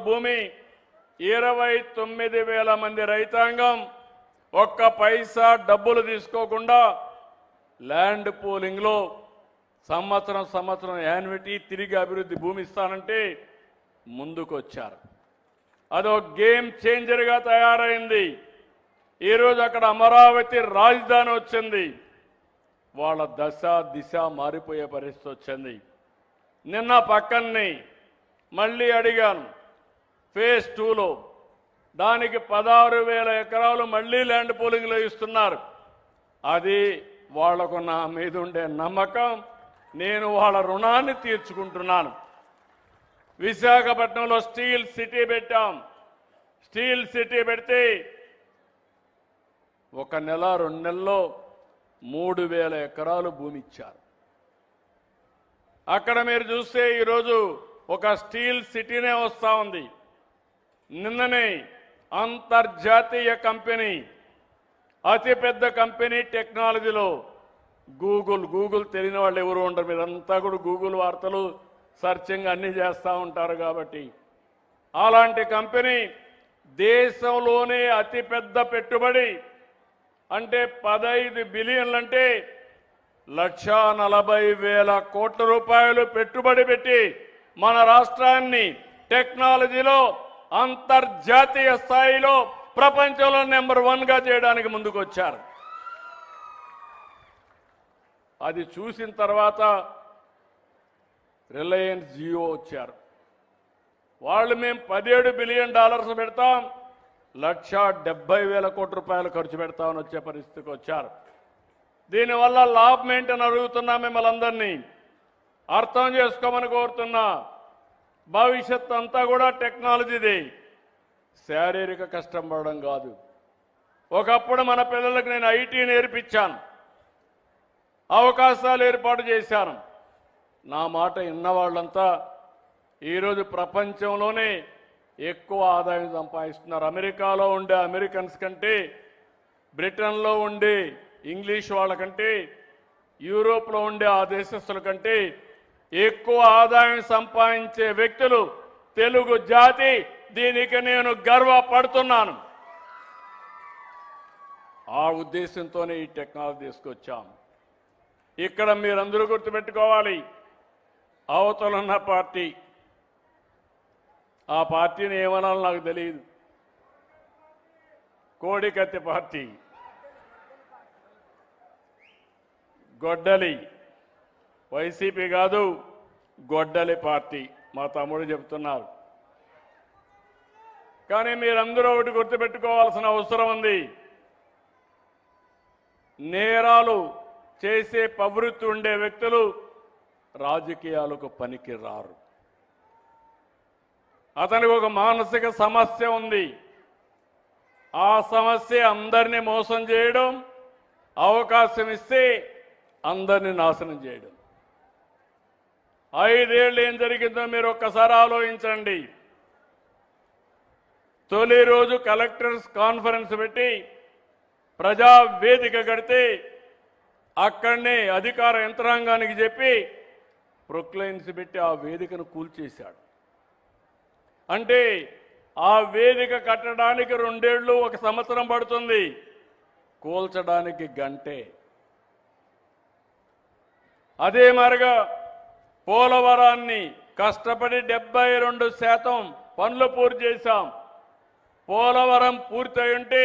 భూమి 29,000 మంది రైతాంగం ఒక్క పైసా డబ్బులు తీసుకోకుండా ల్యాండ్ పూలింగ్ లో సంవత్సరం యాన్యుటీ తిరిగి అభివృద్ధి భూమి ఇస్తానంటే ముందుకొచ్చారు. అదో గేమ్ చేంజర్ గా తయారైంది. ఈ రోజు అక్కడ అమరావతి రాజధాని వచ్చింది. వాళ్ళ దశ దిశ మారిపోయే పరిస్థితి వచ్చింది. నిన్న పక్కనే మళ్ళీ అడిగాను, ఫేజ్ 2లో దానికి 16,000 ఎకరాలు మళ్ళీ ల్యాండ్ పూలింగ్లో ఇస్తున్నారు. అది వాళ్లకు నా మీద ఉండే నమ్మకం. నేను వాళ్ళ రుణాన్ని తీర్చుకుంటున్నాను. విశాఖపట్నంలో స్టీల్ సిటీ పెట్టాం. స్టీల్ సిటీ పెడితే 1 నెల 2 నెలల్లో 3,000 ఎకరాలు భూమి ఇచ్చారు. అక్కడ మీరు చూస్తే ఈరోజు ఒక స్టీల్ సిటీనే వస్తూ ఉంది. నిన్ననే అంతర్జాతీయ కంపెనీ, అతిపెద్ద కంపెనీ టెక్నాలజీలో గూగుల్ తెలియని వాళ్ళు ఎవరు ఉండరు. మీరంతా కూడా గూగుల్ వార్తలు సర్చింగ్ అన్ని చేస్తూ ఉంటారు. కాబట్టి అలాంటి కంపెనీ దేశంలోనే అతిపెద్ద పెట్టుబడి అంటే 15 బిలియన్లు అంటే 1,40,000 కోట్ల రూపాయలు పెట్టుబడి పెట్టి మన రాష్ట్రాన్ని టెక్నాలజీలో అంతర్జాతీయ స్థాయిలో ప్రపంచంలో నెంబర్ 1గా చేయడానికి ముందుకొచ్చారు. అది చూసిన తర్వాత రిలయన్స్ జియో వచ్చారు. వాళ్ళు మేము $17 బిలియన్ పెడతాం, 1,70,000 కోట్ల రూపాయలు ఖర్చు పెడతామని వచ్చే పరిస్థితికి వచ్చారు. దీనివల్ల లాభం ఏంటని అడుగుతున్నా. మిమ్మల్ని అందరినీ అర్థం చేసుకోమని కోరుతున్నా. భవిష్యత్ అంతా కూడా టెక్నాలజీది, శారీరక కష్టం పడడం కాదు. ఒకప్పుడు మన పిల్లలకు నేను ఐటీ నేర్పించాను, అవకాశాలు ఏర్పాటు చేశాను. నా మాట విన్నవాళ్ళంతా ఈరోజు ప్రపంచంలోనే ఎక్కువ ఆదాయం సంపాదిస్తున్నారు. అమెరికాలో ఉండే అమెరికన్స్ కంటే, బ్రిటన్లో ఉండే ఇంగ్లీష్ వాళ్ళకంటే, యూరోప్లో ఉండే ఆ దేశస్తుల కంటే ఎక్కువ ఆదాయం సంపాదించే వ్యక్తులు తెలుగు జాతి. దీనికి నేను గర్వపడుతున్నాను. ఆ ఉద్దేశంతోనే ఈ టెక్నాలజీ తీసుకొచ్చాం. ఇక్కడ మీరందరూ గుర్తుపెట్టుకోవాలి, అవతలున్న పార్టీ, ఆ పార్టీని ఏమనాలో నాకు తెలియదు, కోడికత్తి పార్టీ, గొడ్డలి, వైసీపీ కాదు గొడ్డలి పార్టీ మా తమ్ముడు చెప్తున్నారు. కానీ మీరందరూ ఒకటి గుర్తుపెట్టుకోవాల్సిన అవసరం ఉంది. నేరాలు చేసే ప్రవృత్తి ఉండే వ్యక్తులు రాజకీయాలకు పనికి రారు. అతనికి ఒక మానసిక సమస్య ఉంది. ఆ సమస్య అందరినీ మోసం చేయడం, అవకాశం ఇస్తే అందరినీ నాశనం చేయడం. 5 ఏళ్ళు ఏం జరిగిందో మీరు ఒక్కసారి ఆలోచించండి. తొలి రోజు కలెక్టర్స్ కాన్ఫరెన్స్ పెట్టి ప్రజా వేదిక కడితే అక్కడనే అధికార యంత్రాంగానికి చెప్పి ప్రొక్లైన్స్ పెట్టి ఆ వేదికను కూల్చేశాడు. అంటే ఆ వేదిక కట్టడానికి 2 ఏళ్ళు 1 సంవత్సరం పడుతుంది, కూల్చడానికి గంటే. అదే మరిగా పోలవరాన్ని కష్టపడి 72% పనులు పూర్తి చేశాం. పోలవరం పూర్తయి ఉంటే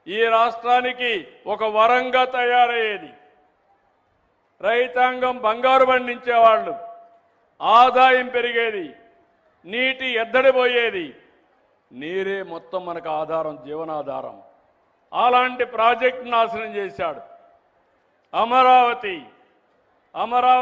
ఈ రాష్ట్రానికి ఒక వరంగా తయారయ్యేది. రైతాంగం బంగారు పండించేవాళ్ళు, ఆదాయం పెరిగేది, నీటి ఎద్దడిపోయేది. నీరే మొత్తం మనకు ఆధారం, జీవనాధారం. అలాంటి ప్రాజెక్టు నాశనం చేశాడు. అమరావతి